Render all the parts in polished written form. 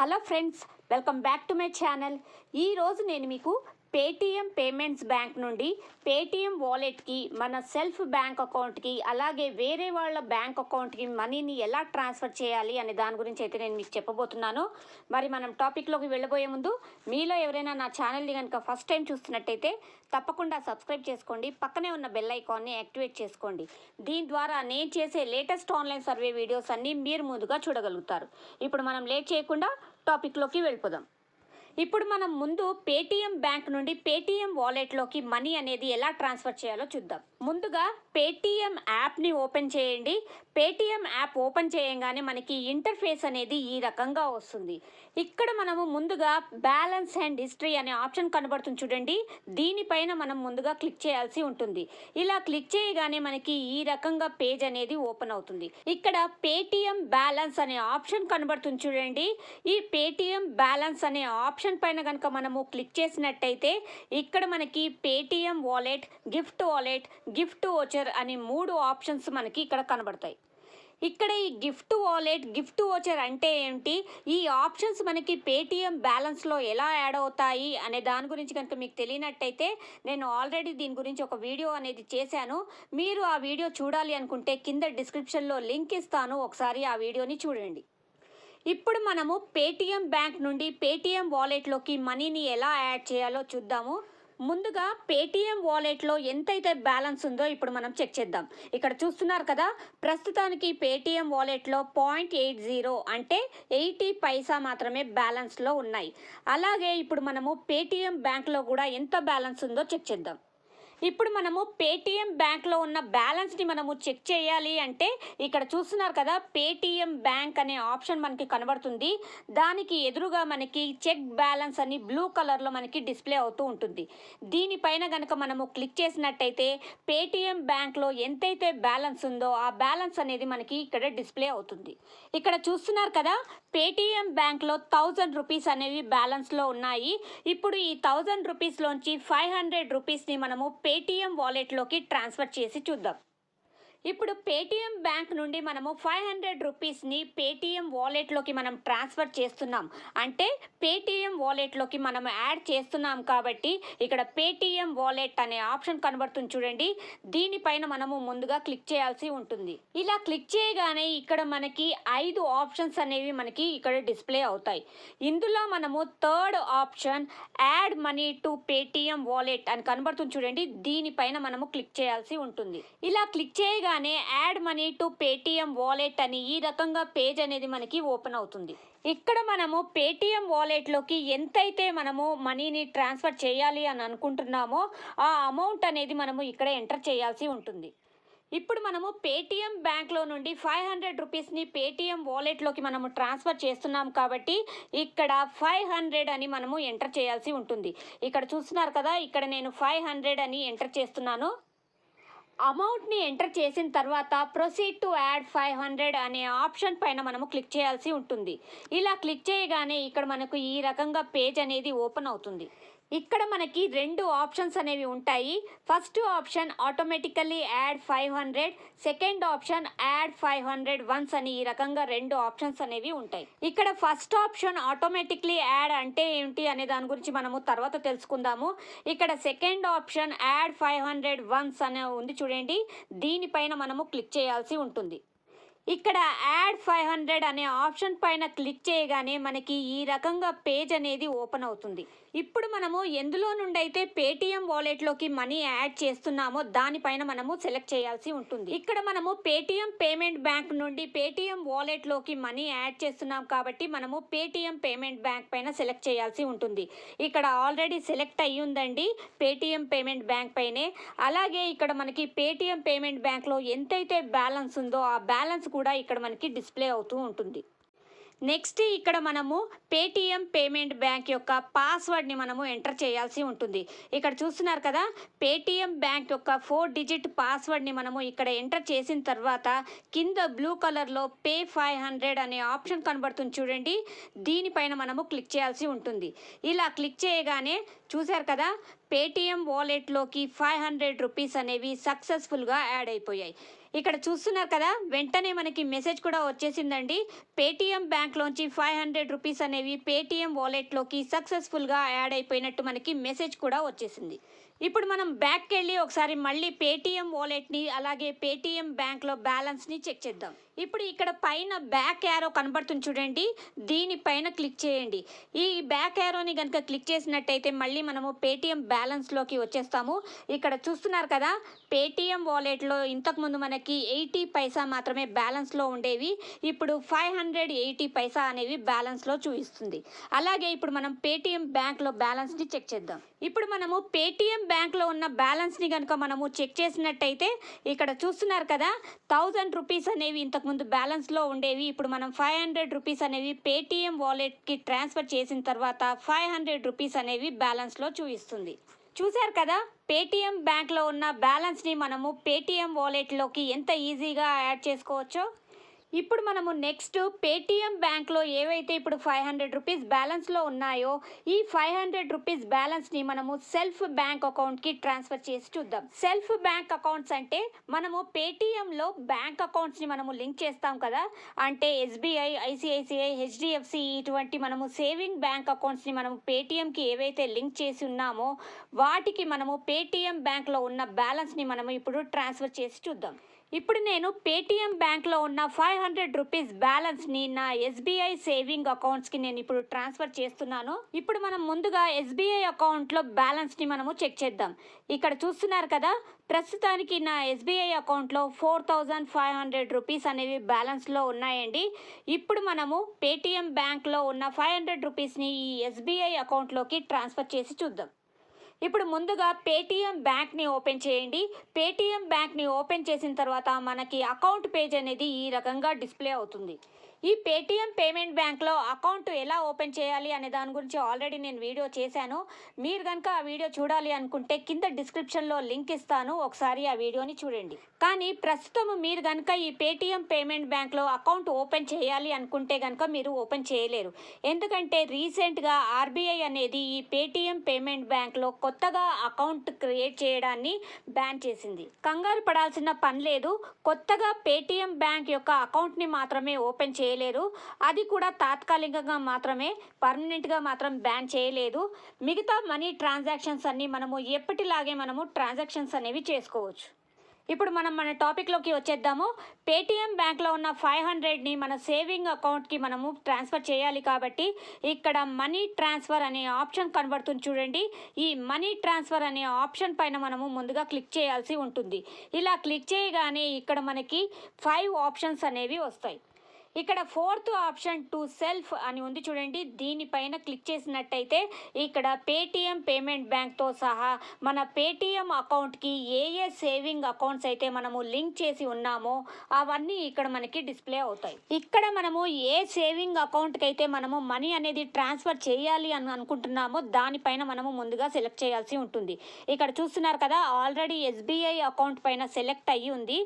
Hello friends, welcome back to my channel. ఈరోజు నేను మీకు పేటీఎం పేమెంట్స్ బ్యాంక్ నుండి పేటీఎం వాలెట్కి, మన సెల్ఫ్ బ్యాంక్ అకౌంట్కి, అలాగే వేరే వాళ్ళ బ్యాంక్ అకౌంట్కి మనీని ఎలా ట్రాన్స్ఫర్ చేయాలి అనే దాని గురించి అయితే నేను మీకు చెప్పబోతున్నాను. మరి మనం టాపిక్లోకి వెళ్ళబోయే ముందు మీలో ఎవరైనా నా ఛానల్ని కనుక ఫస్ట్ టైం చూస్తున్నట్టయితే తప్పకుండా సబ్స్క్రైబ్ చేసుకోండి. పక్కనే ఉన్న బెల్ ఐకాన్ని యాక్టివేట్ చేసుకోండి. దీని ద్వారా నేను చేసే లేటెస్ట్ ఆన్లైన్ సర్వే వీడియోస్ అన్నీ మీరు ముందుగా చూడగలుగుతారు. ఇప్పుడు మనం లేట్ చేయకుండా టాపిక్లోకి వెళ్ళిపోదాం. ఇప్పుడు మనం ముందు పేటీఎం బ్యాంక్ నుండి పేటీఎం వాలెట్లోకి మనీ అనేది ఎలా ట్రాన్స్ఫర్ చేయాలో చూద్దాం. ముందుగా పేటీఎం యాప్ని ఓపెన్ చేయండి. పేటీఎం యాప్ ఓపెన్ చేయగానే మనకి ఇంటర్ఫేస్ అనేది ఈ రకంగా వస్తుంది. ఇక్కడ మనము ముందుగా బ్యాలెన్స్ అండ్ హిస్టరీ అనే ఆప్షన్ కనబడుతుంది చూడండి. దీనిపైన మనం ముందుగా క్లిక్ చేయాల్సి ఉంటుంది. ఇలా క్లిక్ చేయగానే మనకి ఈ రకంగా పేజ్ అనేది ఓపెన్ అవుతుంది. ఇక్కడ పేటీఎం బ్యాలెన్స్ అనే ఆప్షన్ కనబడుతుంది చూడండి. ఈ పేటీఎం బ్యాలెన్స్ అనే ఆప్షన్ పైన కనుక మనము క్లిక్ చేసినట్టయితే ఇక్కడ మనకి పేటీఎం వాలెట్, గిఫ్ట్ వోచర్ అని 3 ఆప్షన్స్ మనకి ఇక్కడ కనబడతాయి. ఇక్కడ ఈ గిఫ్ట్ వాలెట్, గిఫ్ట్ వోచర్ అంటే ఏంటి, ఈ ఆప్షన్స్ మనకి పేటీఎం బ్యాలెన్స్లో ఎలా యాడ్ అవుతాయి అనే దాని గురించి కనుక మీకు తెలియనట్టయితే నేను ఆల్రెడీ దీని గురించి ఒక వీడియో అనేది చేశాను. మీరు ఆ వీడియో చూడాలి అనుకుంటే కింద డిస్క్రిప్షన్లో లింక్ ఇస్తాను, ఒకసారి ఆ వీడియోని చూడండి. ఇప్పుడు మనము పేటీఎం బ్యాంక్ నుండి పేటీఎం వాలెట్లోకి మనీని ఎలా యాడ్ చేయాలో చూద్దాము. ముందుగా పేటీఎం వాలెట్లో ఎంతైతే బ్యాలెన్స్ ఉందో ఇప్పుడు మనం చెక్ చేద్దాం. ఇక్కడ చూస్తున్నారు కదా, ప్రస్తుతానికి పేటీఎం వాలెట్లో 0.80 అంటే 80 పైసా మాత్రమే బ్యాలెన్స్లో ఉన్నాయి. అలాగే ఇప్పుడు మనము పేటీఎం బ్యాంక్లో కూడా ఎంత బ్యాలెన్స్ ఉందో చెక్ చేద్దాం. ఇప్పుడు మనము పేటీఎం బ్యాంక్లో ఉన్న బ్యాలెన్స్ని మనము చెక్ చేయాలి అంటే ఇక్కడ చూస్తున్నారు కదా, పేటీఎం బ్యాంక్ అనే ఆప్షన్ మనకి కనబడుతుంది. దానికి ఎదురుగా మనకి చెక్ బ్యాలెన్స్ అని బ్లూ కలర్లో మనకి డిస్ప్లే అవుతూ ఉంటుంది. దీనిపైన కనుక మనము క్లిక్ చేసినట్టయితే పేటీఎం బ్యాంక్లో ఎంతైతే బ్యాలెన్స్ ఉందో ఆ బ్యాలెన్స్ అనేది మనకి ఇక్కడ డిస్ప్లే అవుతుంది. ఇక్కడ చూస్తున్నారు కదా, పేటీఎం బ్యాంక్లో 1000 రూపీస్ అనేవి బ్యాలెన్స్లో ఉన్నాయి. ఇప్పుడు ఈ 1000 రూపీస్లోంచి 500 రూపీస్ని మనము పేటీఎం వాలెట్లోకి ట్రాన్స్ఫర్ చేసి చూద్దాం. ఇప్పుడు పేటీఎం బ్యాంక్ నుండి మనము 500 రూపీస్ని పేటీఎం వాలెట్లోకి మనం ట్రాన్స్ఫర్ చేస్తున్నాం. అంటే పేటీఎం వాలెట్లోకి మనం యాడ్ చేస్తున్నాం కాబట్టి ఇక్కడ పేటీఎం వాలెట్ అనే ఆప్షన్ కనబడుతుంది చూడండి. దీనిపైన మనము ముందుగా క్లిక్ చేయాల్సి ఉంటుంది. ఇలా క్లిక్ చేయగానే ఇక్కడ మనకి 5 ఆప్షన్స్ అనేవి మనకి ఇక్కడ డిస్ప్లే అవుతాయి. ఇందులో మనము third option add money to Paytm wallet అని కనబడుతుంది చూడండి. దీనిపైన మనము క్లిక్ చేయాల్సి ఉంటుంది. ఇలా క్లిక్ చేయగానే add money to Paytm wallet అని ఈ రకంగా పేజ్ అనేది మనకి ఓపెన్ అవుతుంది. ఇక్కడ మనము పేటీఎం వాలెట్లోకి ఎంతైతే మనము మనీని ట్రాన్స్ఫర్ చేయాలి అని అనుకుంటున్నామో ఆ అమౌంట్ అనేది మనము ఇక్కడ ఎంటర్ చేయాల్సి ఉంటుంది. ఇప్పుడు మనము పేటీఎం బ్యాంక్లో నుండి 500 రూపీస్ని పేటీఎం వాలెట్లోకి మనము ట్రాన్స్ఫర్ చేస్తున్నాం కాబట్టి ఇక్కడ 500 అని మనము ఎంటర్ చేయాల్సి ఉంటుంది. ఇక్కడ చూస్తున్నారు కదా, ఇక్కడ నేను 500 అని ఎంటర్ చేస్తున్నాను. అమౌంట్ని ఎంటర్ చేసిన తర్వాత ప్రొసీడ్ టు యాడ్ 500 అనే ఆప్షన్ పైన మనము క్లిక్ చేయాల్సి ఉంటుంది. ఇలా క్లిక్ చేయగానే ఇక్కడ మనకు ఈ రకంగా పేజ్ అనేది ఓపెన్ అవుతుంది. ఇక్కడ మనకి 2 ఆప్షన్స్ అనేవి ఉంటాయి. First option automatically add 500, second option add 500 once అని ఈ రకంగా 2 ఆప్షన్స్ అనేవి ఉంటాయి. ఇక్కడ ఫస్ట్ ఆప్షన్ ఆటోమేటిక్లీ యాడ్ అంటే ఏంటి అనే దాని గురించి మనము తర్వాత తెలుసుకుందాము. ఇక్కడ సెకండ్ ఆప్షన్ యాడ్ 500 వన్స్ అనే ఉంది చూడండి. దీనిపైన మనము క్లిక్ చేయాల్సి ఉంటుంది. ఇక్కడ యాడ్ 500 అనే ఆప్షన్ పైన క్లిక్ చేయగానే మనకి ఈ రకంగా పేజ్ అనేది ఓపెన్ అవుతుంది. ఇప్పుడు మనము ఎందులో నుండి అయితే పేటీఎం వాలెట్లోకి మనీ యాడ్ చేస్తున్నామో దానిపైన మనము సెలెక్ట్ చేయాల్సి ఉంటుంది. ఇక్కడ మనము పేటీఎం పేమెంట్ బ్యాంక్ నుండి పేటీఎం వాలెట్లోకి మనీ యాడ్ చేస్తున్నాం కాబట్టి మనము పేటీఎం పేమెంట్ బ్యాంక్ పైన సెలెక్ట్ చేయాల్సి ఉంటుంది. ఇక్కడ ఆల్రెడీ సెలెక్ట్ అయ్యి ఉందండి పేటీఎం పేమెంట్ బ్యాంక్ పైనే. అలాగే ఇక్కడ మనకి పేటీఎం పేమెంట్ బ్యాంక్లో ఎంతైతే బ్యాలెన్స్ ఉందో ఆ బ్యాలెన్స్ కూడా ఇక్కడ మనకి డిస్ప్లే అవుతూ ఉంటుంది. నెక్స్ట్ ఇక్కడ మనము పేటీఎం పేమెంట్ బ్యాంక్ యొక్క పాస్వర్డ్ని మనము ఎంటర్ చేయాల్సి ఉంటుంది. ఇక్కడ చూస్తున్నారు కదా, పేటీఎం బ్యాంక్ యొక్క 4 డిజిట్ పాస్వర్డ్ని మనము ఇక్కడ ఎంటర్ చేసిన తర్వాత కింద బ్లూ కలర్లో పే 500 అనే ఆప్షన్ కనబడుతుంది చూడండి. దీనిపైన మనము క్లిక్ చేయాల్సి ఉంటుంది. ఇలా క్లిక్ చేయగానే చూశారు కదా, పేటీఎం వాలెట్లోకి 500 రూపీస్ అనేవి సక్సెస్ఫుల్గా యాడ్ అయిపోయాయి. ఇక్కడ చూస్తున్నారు కదా, వెంటనే మనకి మెసేజ్ కూడా వచ్చేసిందండి. పేటీఎం బ్యాంక్లోంచి 500 రూపీస్ అనేవి పేటీఎం వాలెట్లోకి సక్సెస్ఫుల్గా యాడ్ అయిపోయినట్టు మనకి మెసేజ్ కూడా వచ్చేసింది. ఇప్పుడు మనం బ్యాక్కి వెళ్ళి ఒకసారి మళ్ళీ పేటీఎం వాలెట్ని అలాగే పేటీఎం బ్యాంక్లో బ్యాలెన్స్ని చెక్ చేద్దాం. ఇప్పుడు ఇక్కడ పైన బ్యాక్ యారో కనబడుతుంది చూడండి, దీనిపైన క్లిక్ చేయండి. ఈ బ్యాక్ యారోని కనుక క్లిక్ చేసినట్టయితే మళ్ళీ మనము పేటీఎం బ్యాలెన్స్లోకి వచ్చేస్తాము. ఇక్కడ చూస్తున్నారు కదా, పేటీఎం వాలెట్లో ఇంతకుముందు మనకి 80 పైసా మాత్రమే బ్యాలెన్స్లో ఉండేవి, ఇప్పుడు 580 పైసా అనేవి బ్యాలెన్స్లో చూపిస్తుంది. అలాగే ఇప్పుడు మనం పేటీఎం బ్యాంక్లో బ్యాలెన్స్ని చెక్ చేద్దాం. ఇప్పుడు మనము పేటీఎం బ్యాంక్లో ఉన్న బ్యాలెన్స్ని కనుక మనము చెక్ చేసినట్టయితే ఇక్కడ చూస్తున్నారు కదా, 1000 రూపీస్ అనేవి ఇంతకుముందు బ్యాలెన్స్లో ఉండేవి, ఇప్పుడు మనం 500 రూపీస్ అనేవి పేటీఎం వాలెట్కి ట్రాన్స్ఫర్ చేసిన తర్వాత 500 రూపీస్ అనేవి బ్యాలెన్స్లో చూపిస్తుంది. చూశారు కదా, పేటీఎం బ్యాంక్లో ఉన్న బ్యాలెన్స్ని మనము పేటీఎం వాలెట్లోకి ఎంత ఈజీగా యాడ్ చేసుకోవచ్చో. ఇప్పుడు మనము నెక్స్ట్ పేటీఎం బ్యాంక్లో ఏవైతే ఇప్పుడు 500 రూపీస్ బ్యాలెన్స్లో ఉన్నాయో ఈ 500 రూపీస్ బ్యాలెన్స్ని మనము సెల్ఫ్ బ్యాంక్ అకౌంట్కి ట్రాన్స్ఫర్ చేసి చూద్దాం. సెల్ఫ్ బ్యాంక్ అకౌంట్స్ అంటే మనము పేటీఎంలో బ్యాంక్ అకౌంట్స్ని మనము లింక్ చేస్తాం కదా, అంటే ఎస్బీఐ, ఐసిఐసిఐ, హెచ్డిఎఫ్సి ఇటువంటి మనము సేవింగ్ బ్యాంక్ అకౌంట్స్ని మనము పేటీఎంకి ఏవైతే లింక్ చేసి ఉన్నామో వాటికి మనము పేటీఎం బ్యాంక్లో ఉన్న బ్యాలెన్స్ని మనము ఇప్పుడు ట్రాన్స్ఫర్ చేసి చూద్దాం. ఇప్పుడు నేను పేటీఎం బ్యాంక్లో ఉన్న 500 రూపీస్ బ్యాలెన్స్ని నా ఎస్బీఐ సేవింగ్ అకౌంట్స్కి నేను ఇప్పుడు ట్రాన్స్ఫర్ చేస్తున్నాను. ఇప్పుడు మనం ముందుగా ఎస్బీఐ అకౌంట్లో బ్యాలెన్స్ని మనము చెక్ చేద్దాం. ఇక్కడ చూస్తున్నారు కదా, ప్రస్తుతానికి నా ఎస్బీఐ అకౌంట్లో 4500 రూపీస్ అనేవి బ్యాలెన్స్లో ఉన్నాయండి. ఇప్పుడు మనము పేటీఎం బ్యాంక్లో ఉన్న 500 రూపీస్ని ఈ ఎస్బీఐ అకౌంట్లోకి ట్రాన్స్ఫర్ చేసి చూద్దాం. ఇప్పుడు ముందుగా పేటీఎం బ్యాంక్ని ఓపెన్ చేయండి. పేటీఎం బ్యాంక్ని ఓపెన్ చేసిన తర్వాత మనకి అకౌంట్ పేజ్ అనేది ఈ రకంగా డిస్ప్లే అవుతుంది. ఈ పేటీఎం పేమెంట్ బ్యాంక్లో అకౌంట్ ఎలా ఓపెన్ చేయాలి అనే దాని గురించి ఆల్రెడీ నేను వీడియో చేశాను. మీరు కనుక ఆ వీడియో చూడాలి అనుకుంటే కింద డిస్క్రిప్షన్లో లింక్ ఇస్తాను, ఒకసారి ఆ వీడియోని చూడండి. కానీ ప్రస్తుతం మీరు కనుక ఈ పేటీఎం పేమెంట్ బ్యాంక్లో అకౌంట్ ఓపెన్ చేయాలి అనుకుంటే కనుక మీరు ఓపెన్ చేయలేరు. ఎందుకంటే రీసెంట్గా ఆర్బీఐ అనేది ఈ పేటీఎం పేమెంట్ బ్యాంక్లో కొత్తగా అకౌంట్ క్రియేట్ చేయడాన్ని బ్యాన్ చేసింది. కంగారు పడాల్సిన పని లేదు. కొత్తగా పేటీఎం బ్యాంక్ యొక్క అకౌంట్ని మాత్రమే ఓపెన్ చేయలేరు, అది కూడా తాత్కాలికంగా మాత్రమే, పర్మనెంట్గా మాత్రం బ్యాన్ చేయలేదు. మిగతా మనీ ట్రాన్సాక్షన్స్ అన్నీ మనము ఎప్పటిలాగే మనము ట్రాన్సాక్షన్స్ అనేవి చేసుకోవచ్చు. ఇప్పుడు మనం మన టాపిక్లోకి వచ్చేద్దాము. పేటీఎం బ్యాంక్లో ఉన్న 500ని మన సేవింగ్ అకౌంట్కి మనము ట్రాన్స్ఫర్ చేయాలి కాబట్టి ఇక్కడ మనీ ట్రాన్స్ఫర్ అనే ఆప్షన్ కనబడుతుంది చూడండి. ఈ మనీ ట్రాన్స్ఫర్ అనే ఆప్షన్ పైన మనము ముందుగా క్లిక్ చేయాల్సి ఉంటుంది. ఇలా క్లిక్ చేయగానే ఇక్కడ మనకి 5 ఆప్షన్స్ అనేవి వస్తాయి. ఇక్కడ 4th ఆప్షన్ టు సెల్ఫ్ అని ఉంది చూడండి, దీనిపైన క్లిక్ చేసినట్టయితే ఇక్కడ పేటీఎం పేమెంట్ బ్యాంక్తో సహా మన పేటీఎం అకౌంట్కి ఏ సేవింగ్ అకౌంట్స్ అయితే మనము లింక్ చేసి ఉన్నామో అవన్నీ ఇక్కడ మనకి డిస్ప్లే అవుతాయి. ఇక్కడ మనము ఏ సేవింగ్ అకౌంట్కి అయితే మనము మనీ అనేది ట్రాన్స్ఫర్ చేయాలి అని అనుకుంటున్నామో దానిపైన మనము ముందుగా సెలెక్ట్ చేయాల్సి ఉంటుంది. ఇక్కడ చూస్తున్నారు కదా, ఆల్రెడీ ఎస్బీఐ అకౌంట్ పైన సెలెక్ట్ అయ్యి ఉంది.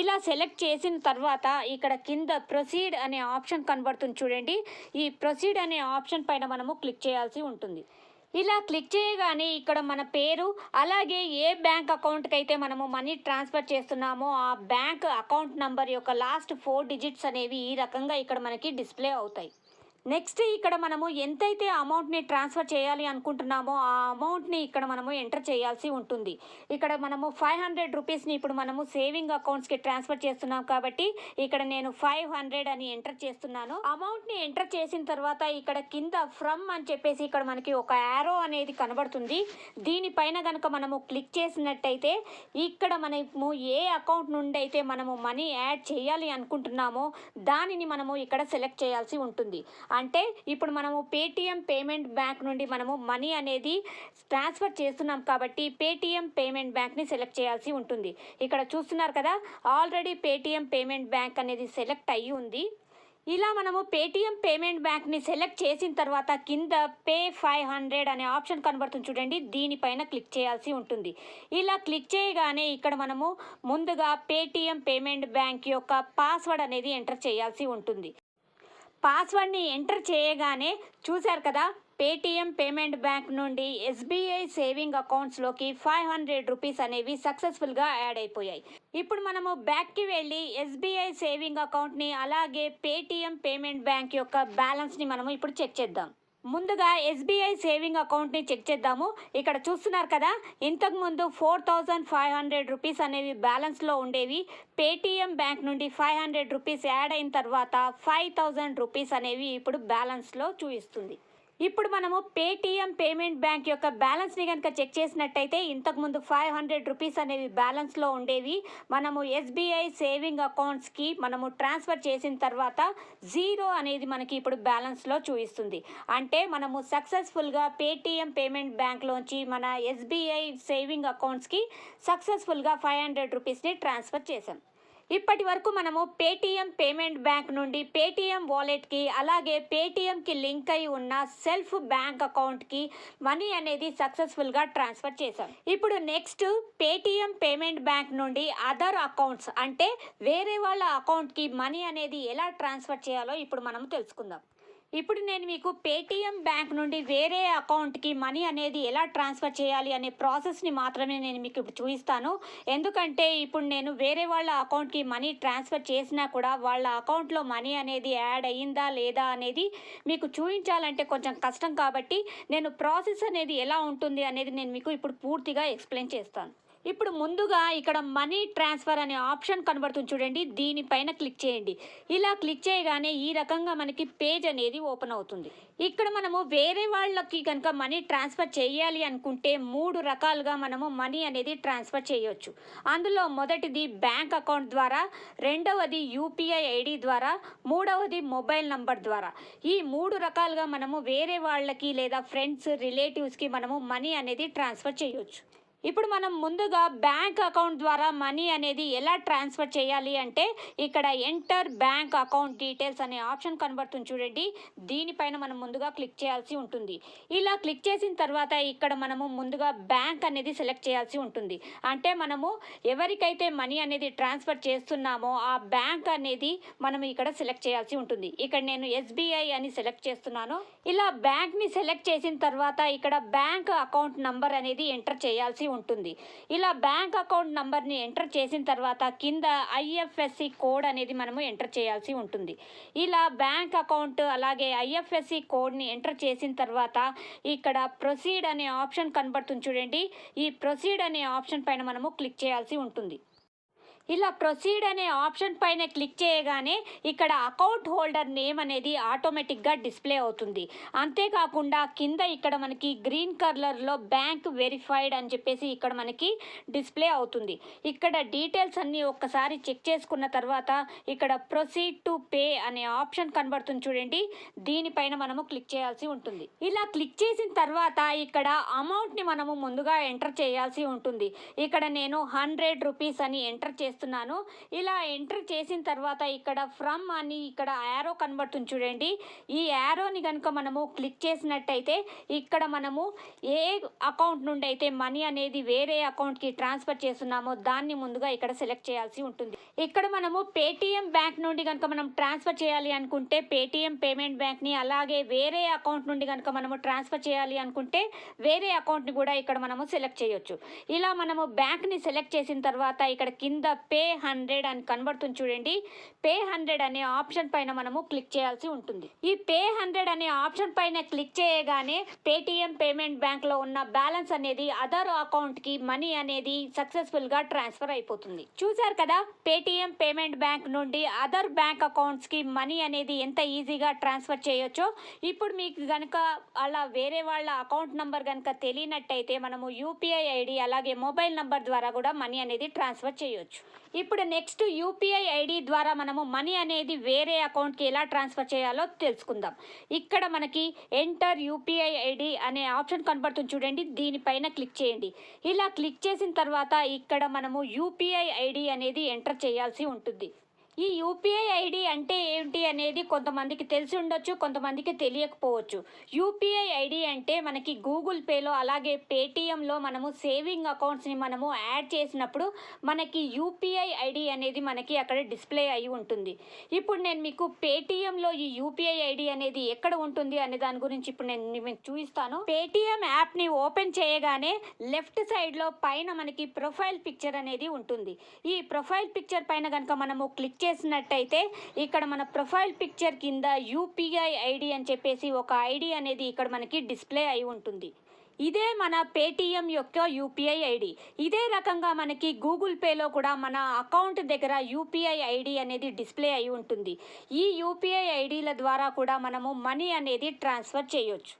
ఇలా సెలెక్ట్ చేసిన తర్వాత ఇక్కడ కింద ప్రొసీడ్ అనే ఆప్షన్ కనబడుతుంది చూడండి, ఈ ప్రొసీడ్ అనే ఆప్షన్ పైన మనము క్లిక్ చేయాల్సి ఉంటుంది. ఇలా క్లిక్ చేయగానే ఇక్కడ మన పేరు అలాగే ఏ బ్యాంక్ అకౌంట్కి అయితే మనము మనీ ట్రాన్స్ఫర్ చేస్తున్నామో ఆ బ్యాంక్ అకౌంట్ నంబర్ యొక్క లాస్ట్ 4 డిజిట్స్ అనేవి ఈ రకంగా ఇక్కడ మనకి డిస్ప్లే అవుతాయి. నెక్స్ట్ ఇక్కడ మనము ఎంతైతే అమౌంట్ని ట్రాన్స్ఫర్ చేయాలి అనుకుంటున్నామో ఆ అమౌంట్ని ఇక్కడ మనము ఎంటర్ చేయాల్సి ఉంటుంది. ఇక్కడ మనము 500 రూపీస్ని ఇప్పుడు మనము సేవింగ్ అకౌంట్స్కి ట్రాన్స్ఫర్ చేస్తున్నాం కాబట్టి ఇక్కడ నేను 500 అని ఎంటర్ చేస్తున్నాను. అమౌంట్ని ఎంటర్ చేసిన తర్వాత ఇక్కడ కింద ఫ్రమ్ అని చెప్పేసి ఇక్కడ మనకి ఒక యారో అనేది కనబడుతుంది. దీనిపైన కనుక మనము క్లిక్ చేసినట్టయితే ఇక్కడ మనము ఏ అకౌంట్ నుండి అయితే మనము మనీ యాడ్ చేయాలి అనుకుంటున్నామో దానిని మనము ఇక్కడ సెలెక్ట్ చేయాల్సి ఉంటుంది. అంటే ఇప్పుడు మనము పేటీఎం పేమెంట్ బ్యాంక్ నుండి మనము మనీ అనేది ట్రాన్స్ఫర్ చేస్తున్నాం కాబట్టి పేటీఎం పేమెంట్ బ్యాంక్ని సెలెక్ట్ చేయాల్సి ఉంటుంది. ఇక్కడ చూస్తున్నారు కదా, ఆల్రెడీ పేటీఎం పేమెంట్ బ్యాంక్ అనేది సెలెక్ట్ అయ్యి ఉంది. ఇలా మనము పేటీఎం పేమెంట్ బ్యాంక్ని సెలెక్ట్ చేసిన తర్వాత కింద పే 500 అనే ఆప్షన్ కనబడుతుంది చూడండి, దీనిపైన క్లిక్ చేయాల్సి ఉంటుంది. ఇలా క్లిక్ చేయగానే ఇక్కడ మనము ముందుగా పేటీఎం పేమెంట్ బ్యాంక్ యొక్క పాస్వర్డ్ అనేది ఎంటర్ చేయాల్సి ఉంటుంది. పాస్వర్డ్ని ఎంటర్ చేయగానే చూశారు కదా, పేటీఎం పేమెంట్ బ్యాంక్ నుండి ఎస్బీఐ సేవింగ్ అకౌంట్స్లోకి 500 రూపీస్ అనేవి సక్సెస్ఫుల్గా యాడ్ అయిపోయాయి. ఇప్పుడు మనము బ్యాక్కి వెళ్ళి ఎస్బీఐ సేవింగ్ అకౌంట్ని అలాగే పేటీఎం పేమెంట్ బ్యాంక్ యొక్క బ్యాలెన్స్ని మనము ఇప్పుడు చెక్ చేద్దాం. ముందుగా ఎస్బీఐ సేవింగ్ అకౌంట్ని చెక్ చేద్దాము. ఇక్కడ చూస్తున్నారు కదా, ఇంతకుముందు 4500 రూపీస్ అనేవి బ్యాలెన్స్లో ఉండేవి. పేటీఎం బ్యాంక్ నుండి 500 రూపీస్ యాడ్ అయిన తర్వాత 5000 రూపీస్ అనేవి ఇప్పుడు బ్యాలెన్స్లో చూపిస్తుంది. ఇప్పుడు మనము పేటీఎం పేమెంట్ బ్యాంక్ యొక్క బ్యాలెన్స్ని కనుక చెక్ చేసినట్టయితే ఇంతకుముందు 500 రూపీస్ అనేవి బ్యాలెన్స్లో ఉండేవి. మనము ఎస్బీఐ సేవింగ్ అకౌంట్స్కి మనము ట్రాన్స్ఫర్ చేసిన తర్వాత 0 అనేది మనకి ఇప్పుడు బ్యాలెన్స్లో చూపిస్తుంది. అంటే మనము సక్సెస్ఫుల్గా పేటీఎం పేమెంట్ బ్యాంక్లోంచి మన ఎస్బీఐ సేవింగ్ అకౌంట్స్కి సక్సెస్ఫుల్గా 500 రూపీస్ని ట్రాన్స్ఫర్ చేసాం. ఇప్పటి వరకు మనము పేటీఎం పేమెంట్ బ్యాంక్ నుండి పేటీఎం వాలెట్కి అలాగే పేటీఎంకి లింక్ అయి ఉన్న సెల్ఫ్ బ్యాంక్ అకౌంట్కి మనీ అనేది సక్సెస్ఫుల్గా ట్రాన్స్ఫర్ చేశాం. ఇప్పుడు నెక్స్ట్ పేటీఎం పేమెంట్ బ్యాంక్ నుండి అదర్ అకౌంట్స్ అంటే వేరే వాళ్ళ అకౌంట్కి మనీ అనేది ఎలా ట్రాన్స్ఫర్ చేయాలో ఇప్పుడు మనం తెలుసుకుందాం. ఇప్పుడు నేను మీకు పేటీఎం బ్యాంక్ నుండి వేరే అకౌంట్కి మనీ అనేది ఎలా ట్రాన్స్ఫర్ చేయాలి అనే ప్రాసెస్ని మాత్రమే నేను మీకు ఇప్పుడు చూపిస్తాను. ఎందుకంటే ఇప్పుడు నేను వేరే వాళ్ళ అకౌంట్కి మనీ ట్రాన్స్ఫర్ చేసినా కూడా వాళ్ళ అకౌంట్లో మనీ అనేది యాడ్ అయ్యిందా లేదా అనేది మీకు చూపించాలంటే కొంచెం కష్టం. కాబట్టి నేను ప్రాసెస్ అనేది ఎలా ఉంటుంది అనేది నేను మీకు ఇప్పుడు పూర్తిగా ఎక్స్ప్లెయిన్ చేస్తాను. ఇప్పుడు ముందుగా ఇక్కడ మనీ ట్రాన్స్ఫర్ అనే ఆప్షన్ కనబడుతుంది చూడండి, దీనిపైన క్లిక్ చేయండి. ఇలా క్లిక్ చేయగానే ఈ రకంగా మనకి పేజ్ అనేది ఓపెన్ అవుతుంది. ఇక్కడ మనము వేరే వాళ్ళకి కనుక మనీ ట్రాన్స్ఫర్ చేయాలి అనుకుంటే 3 రకాలుగా మనము మనీ అనేది ట్రాన్స్ఫర్ చేయొచ్చు. అందులో మొదటిది బ్యాంక్ అకౌంట్ ద్వారా, రెండవది యూపీఐ ఐడి ద్వారా, మూడవది మొబైల్ నంబర్ ద్వారా. ఈ 3 రకాలుగా మనము వేరే వాళ్ళకి లేదా ఫ్రెండ్స్ రిలేటివ్స్కి మనము మనీ అనేది ట్రాన్స్ఫర్ చేయొచ్చు. ఇప్పుడు మనం ముందుగా బ్యాంక్ అకౌంట్ ద్వారా మనీ అనేది ఎలా ట్రాన్స్ఫర్ చేయాలి అంటే ఇక్కడ ఎంటర్ బ్యాంక్ అకౌంట్ డీటెయిల్స్ అనే ఆప్షన్ కనబడుతుంది చూడండి, దీనిపైన మనం ముందుగా క్లిక్ చేయాల్సి ఉంటుంది. ఇలా క్లిక్ చేసిన తర్వాత ఇక్కడ మనము ముందుగా బ్యాంక్ అనేది సెలెక్ట్ చేయాల్సి ఉంటుంది. అంటే మనము ఎవరికైతే మనీ అనేది ట్రాన్స్ఫర్ చేస్తున్నామో ఆ బ్యాంక్ అనేది మనం ఇక్కడ సెలెక్ట్ చేయాల్సి ఉంటుంది. ఇక్కడ నేను ఎస్బీఐ అని సెలెక్ట్ చేస్తున్నాను. ఇలా బ్యాంక్ని సెలెక్ట్ చేసిన తర్వాత ఇక్కడ బ్యాంక్ అకౌంట్ నంబర్ అనేది ఎంటర్ చేయాల్సి ఉంటుంది. ఇలా బ్యాంక్ అకౌంట్ నంబర్ని ఎంటర్ చేసిన తర్వాత కింద ఐఎఫ్ఎస్సి కోడ్ అనేది మనము ఎంటర్ చేయాల్సి ఉంటుంది. ఇలా బ్యాంక్ అకౌంట్ అలాగే ఐఎఫ్ఎస్సి కోడ్ని ఎంటర్ చేసిన తర్వాత ఇక్కడ ప్రొసీడ్ అనే ఆప్షన్ కనబడుతుంది చూడండి, ఈ ప్రొసీడ్ అనే ఆప్షన్ పైన మనము క్లిక్ చేయాల్సి ఉంటుంది. ఇలా ప్రొసీడ్ అనే ఆప్షన్ పైన క్లిక్ చేయగానే ఇక్కడ అకౌంట్ హోల్డర్ నేమ్ అనేది ఆటోమేటిక్గా డిస్ప్లే అవుతుంది. అంతేకాకుండా కింద ఇక్కడ మనకి గ్రీన్ కలర్లో బ్యాంక్ వెరిఫైడ్ అని చెప్పేసి ఇక్కడ మనకి డిస్ప్లే అవుతుంది. ఇక్కడ డీటెయిల్స్ అన్నీ ఒక్కసారి చెక్ చేసుకున్న తర్వాత ఇక్కడ ప్రొసీడ్ టు పే అనే ఆప్షన్ కనబడుతుంది చూడండి, దీనిపైన మనము క్లిక్ చేయాల్సి ఉంటుంది. ఇలా క్లిక్ చేసిన తర్వాత ఇక్కడ అమౌంట్ని మనము ముందుగా ఎంటర్ చేయాల్సి ఉంటుంది. ఇక్కడ నేను 100 రూపీస్ అని ఎంటర్ చేస్తున్నాను. ఇలా ఎంటర్ చేసిన తర్వాత ఇక్కడ ఫ్రమ్ అని ఇక్కడ యారో కనబడుతుంది చూడండి, ఈ యారోని కనుక మనము క్లిక్ చేసినట్టయితే ఇక్కడ మనము ఏ అకౌంట్ నుండి అయితే మనీ అనేది వేరే అకౌంట్కి ట్రాన్స్ఫర్ చేస్తున్నామో దాన్ని ముందుగా ఇక్కడ సెలెక్ట్ చేయాల్సి ఉంటుంది. ఇక్కడ మనము పేటీఎం బ్యాంక్ నుండి కనుక మనం ట్రాన్స్ఫర్ చేయాలి అనుకుంటే పేటీఎం పేమెంట్ బ్యాంక్ని, అలాగే వేరే అకౌంట్ నుండి కనుక మనము ట్రాన్స్ఫర్ చేయాలి అనుకుంటే వేరే అకౌంట్ని కూడా ఇక్కడ మనము సెలెక్ట్ చేయొచ్చు. ఇలా మనము బ్యాంక్ని సెలెక్ట్ చేసిన తర్వాత ఇక్కడ కింద పే 100 అని కనబడుతుంది చూడండి, పే 100 అనే ఆప్షన్ పైన మనము క్లిక్ చేయాల్సి ఉంటుంది. ఈ పే 100 అనే ఆప్షన్ పైన క్లిక్ చేయగానే పేటీఎం పేమెంట్ బ్యాంక్లో ఉన్న బ్యాలెన్స్ అనేది అదర్ అకౌంట్కి మనీ అనేది సక్సెస్ఫుల్గా ట్రాన్స్ఫర్ అయిపోతుంది. చూసారు కదా, పేటీఎం పేమెంట్ బ్యాంక్ నుండి అదర్ బ్యాంక్ అకౌంట్స్కి మనీ అనేది ఎంత ఈజీగా ట్రాన్స్ఫర్ చేయొచ్చో. ఇప్పుడు మీకు కనుక అలా వేరే వాళ్ళ అకౌంట్ నంబర్ కనుక తెలియనట్టయితే మనము యూపీఐ ఐడి అలాగే మొబైల్ నంబర్ ద్వారా కూడా మనీ అనేది ట్రాన్స్ఫర్ చేయొచ్చు. ఇప్పుడు నెక్స్ట్ యూపీఐ ఐడి ద్వారా మనము మనీ అనేది వేరే అకౌంట్కి ఎలా ట్రాన్స్ఫర్ చేయాలో తెలుసుకుందాం. ఇక్కడ మనకి ఎంటర్ యూపీఐ ఐడి అనే ఆప్షన్ కనబడుతుంది చూడండి, దీనిపైన క్లిక్ చేయండి. ఇలా క్లిక్ చేసిన తర్వాత ఇక్కడ మనము యూపీఐ ఐడి అనేది ఎంటర్ చేయాల్సి ఉంటుంది. ఈ యూపీఐ ఐడి అంటే ఏంటి అనేది కొంతమందికి తెలిసి ఉండొచ్చు, కొంతమందికి తెలియకపోవచ్చు. యూపీఐ ఐడి అంటే మనకి గూగుల్ పేలో అలాగే పేటీఎంలో మనము సేవింగ్ అకౌంట్స్ని మనము యాడ్ చేసినప్పుడు మనకి యూపీఐ ఐడి అనేది మనకి అక్కడ డిస్ప్లే అయి ఉంటుంది. ఇప్పుడు నేను మీకు పేటీఎంలో ఈ యూపీఐ ఐడి అనేది ఎక్కడ ఉంటుంది అనే దాని గురించి ఇప్పుడు నేను మీకు చూపిస్తాను. పేటీఎం యాప్ని ఓపెన్ చేయగానే లెఫ్ట్ సైడ్లో పైన మనకి ప్రొఫైల్ పిక్చర్ అనేది ఉంటుంది. ఈ ప్రొఫైల్ పిక్చర్ పైన కనుక మనము క్లిక్ చేసినట్టయితే ఇక్కడ మన ప్రొఫైల్ పిక్చర్ కింద యూపీఐ ఐడి అని చెప్పేసి ఒక ఐడి అనేది ఇక్కడ మనకి డిస్ప్లే అయి ఉంటుంది. ఇదే మన పేటీఎం యొక్క యూపీఐ ఐడి. ఇదే రకంగా మనకి గూగుల్ పేలో కూడా మన అకౌంట్ దగ్గర యూపీఐ ఐడి అనేది డిస్ప్లే అయి ఉంటుంది. ఈ యూపీఐ ఐడీల ద్వారా కూడా మనము మనీ అనేది ట్రాన్స్ఫర్ చేయొచ్చు.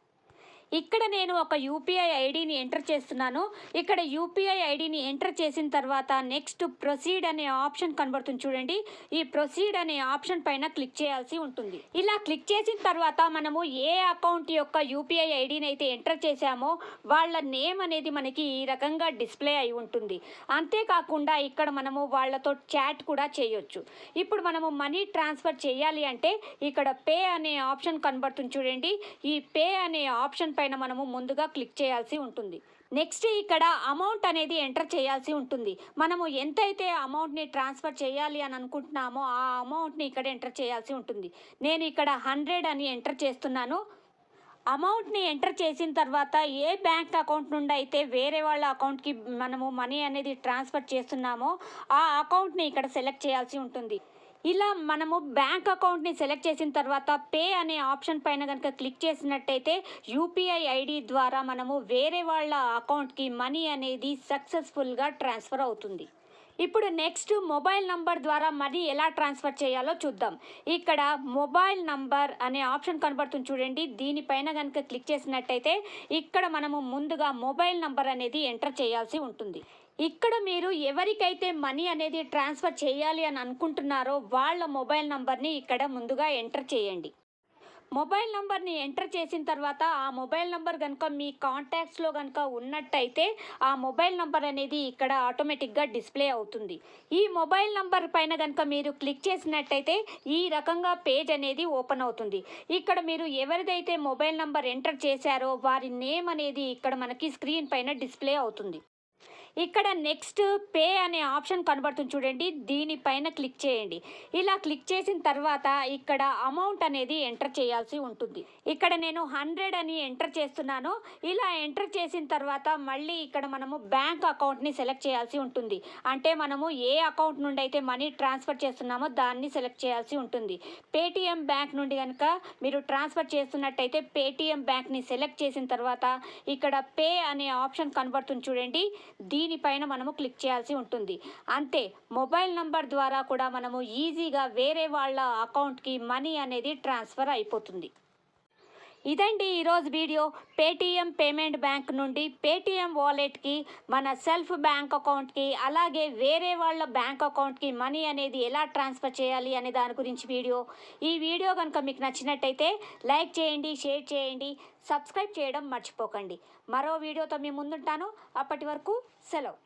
ఇక్కడ నేను ఒక యూపీఐ ఐడిని ఎంటర్ చేస్తున్నాను. ఇక్కడ యూపీఐ ఐడిని ఎంటర్ చేసిన తర్వాత నెక్స్ట్ ప్రొసీడ్ అనే ఆప్షన్ కనబడుతుంది చూడండి. ఈ ప్రొసీడ్ అనే ఆప్షన్ పైన క్లిక్ చేయాల్సి ఉంటుంది. ఇలా క్లిక్ చేసిన తర్వాత మనము ఏ అకౌంట్ యొక్క యూపీఐ ఐడిని అయితే ఎంటర్ చేశామో వాళ్ళ నేమ్ అనేది మనకి ఈ రకంగా డిస్ప్లే అయి ఉంటుంది. అంతేకాకుండా ఇక్కడ మనము వాళ్ళతో చాట్ కూడా చేయొచ్చు. ఇప్పుడు మనము మనీ ట్రాన్స్ఫర్ చేయాలి అంటే ఇక్కడ పే అనే ఆప్షన్ కనబడుతుంది చూడండి. ఈ పే అనే ఆప్షన్ పైన మనము ముందుగా క్లిక్ చేయాల్సి ఉంటుంది. నెక్స్ట్ ఇక్కడ అమౌంట్ అనేది ఎంటర్ చేయాల్సి ఉంటుంది. మనము ఎంతైతే అమౌంట్ని ట్రాన్స్ఫర్ చేయాలి అని అనుకుంటున్నామో ఆ అమౌంట్ని ఇక్కడ ఎంటర్ చేయాల్సి ఉంటుంది. నేను ఇక్కడ 100 అని ఎంటర్ చేస్తున్నాను. అమౌంట్ని ఎంటర్ చేసిన తర్వాత ఏ బ్యాంక్ అకౌంట్ నుండి అయితే వేరే వాళ్ళ అకౌంట్కి మనము మనీ అనేది ట్రాన్స్ఫర్ చేస్తున్నామో ఆ అకౌంట్ని ఇక్కడ సెలెక్ట్ చేయాల్సి ఉంటుంది. ఇలా మనము బ్యాంక్ అకౌంట్ని సెలెక్ట్ చేసిన తర్వాత పే అనే ఆప్షన్ పైన కనుక క్లిక్ చేసినట్టయితే యూపీఐ ఐడి ద్వారా మనము వేరే వాళ్ళ అకౌంట్కి మనీ అనేది సక్సెస్ఫుల్గా ట్రాన్స్ఫర్ అవుతుంది. ఇప్పుడు నెక్స్ట్ మొబైల్ నంబర్ ద్వారా మనీ ఎలా ట్రాన్స్ఫర్ చేయాలో చూద్దాం. ఇక్కడ మొబైల్ నంబర్ అనే ఆప్షన్ కనబడుతుంది చూడండి. దీనిపైన కనుక క్లిక్ చేసినట్టయితే ఇక్కడ మనము ముందుగా మొబైల్ నంబర్ అనేది ఎంటర్ చేయాల్సి ఉంటుంది. ఇక్కడ మీరు ఎవరికైతే మనీ అనేది ట్రాన్స్ఫర్ చేయాలి అని అనుకుంటున్నారో వాళ్ళ మొబైల్ నంబర్ని ఇక్కడ ముందుగా ఎంటర్ చేయండి. మొబైల్ నంబర్ని ఎంటర్ చేసిన తర్వాత ఆ మొబైల్ నంబర్ కనుక మీ కాంటాక్ట్స్లో కనుక ఉన్నట్టయితే ఆ మొబైల్ నంబర్ అనేది ఇక్కడ ఆటోమేటిక్గా డిస్ప్లే అవుతుంది. ఈ మొబైల్ నంబర్ పైన కనుక మీరు క్లిక్ చేసినట్టయితే ఈ రకంగా పేజ్ అనేది ఓపెన్ అవుతుంది. ఇక్కడ మీరు ఎవరిదైతే మొబైల్ నంబర్ ఎంటర్ చేశారో వారి నేమ్ అనేది ఇక్కడ మనకి స్క్రీన్ పైన డిస్ప్లే అవుతుంది. ఇక్కడ నెక్స్ట్ పే అనే ఆప్షన్ కనబడుతుంది చూడండి. దీనిపైన క్లిక్ చేయండి. ఇలా క్లిక్ చేసిన తర్వాత ఇక్కడ అమౌంట్ అనేది ఎంటర్ చేయాల్సి ఉంటుంది. ఇక్కడ నేను 100 అని ఎంటర్ చేస్తున్నాను. ఇలా ఎంటర్ చేసిన తర్వాత మళ్ళీ ఇక్కడ మనము బ్యాంక్ అకౌంట్ని సెలెక్ట్ చేయాల్సి ఉంటుంది. అంటే మనము ఏ అకౌంట్ నుండి అయితే మనీ ట్రాన్స్ఫర్ చేస్తున్నామో దాన్ని సెలెక్ట్ చేయాల్సి ఉంటుంది. పేటీఎం బ్యాంక్ నుండి కనుక మీరు ట్రాన్స్ఫర్ చేస్తున్నట్టయితే పేటీఎం బ్యాంక్ని సెలెక్ట్ చేసిన తర్వాత ఇక్కడ పే అనే ఆప్షన్ కనబడుతుంది చూడండి. దీనిపైన మనము క్లిక్ చేయాల్సి ఉంటుంది. అంతే, మొబైల్ నంబర్ ద్వారా కూడా మనము ఈజీగా వేరే వాళ్ళ అకౌంట్కి మనీ అనేది ట్రాన్స్ఫర్ అయిపోతుంది. ఇదండి ఈరోజు వీడియో. పేటీఎం పేమెంట్ బ్యాంక్ నుండి పేటీఎం వాలెట్కి మన సెల్ఫ్ బ్యాంక్ అకౌంట్కి అలాగే వేరే వాళ్ళ బ్యాంక్ అకౌంట్కి మనీ అనేది ఎలా ట్రాన్స్ఫర్ చేయాలి అనే దాని గురించి వీడియో. ఈ వీడియో కనుక మీకు నచ్చినట్టయితే లైక్ చేయండి, షేర్ చేయండి, సబ్స్క్రైబ్ చేయడం మర్చిపోకండి. మరో వీడియోతో మీ ముందుంటాను. అప్పటి వరకు సెలవు.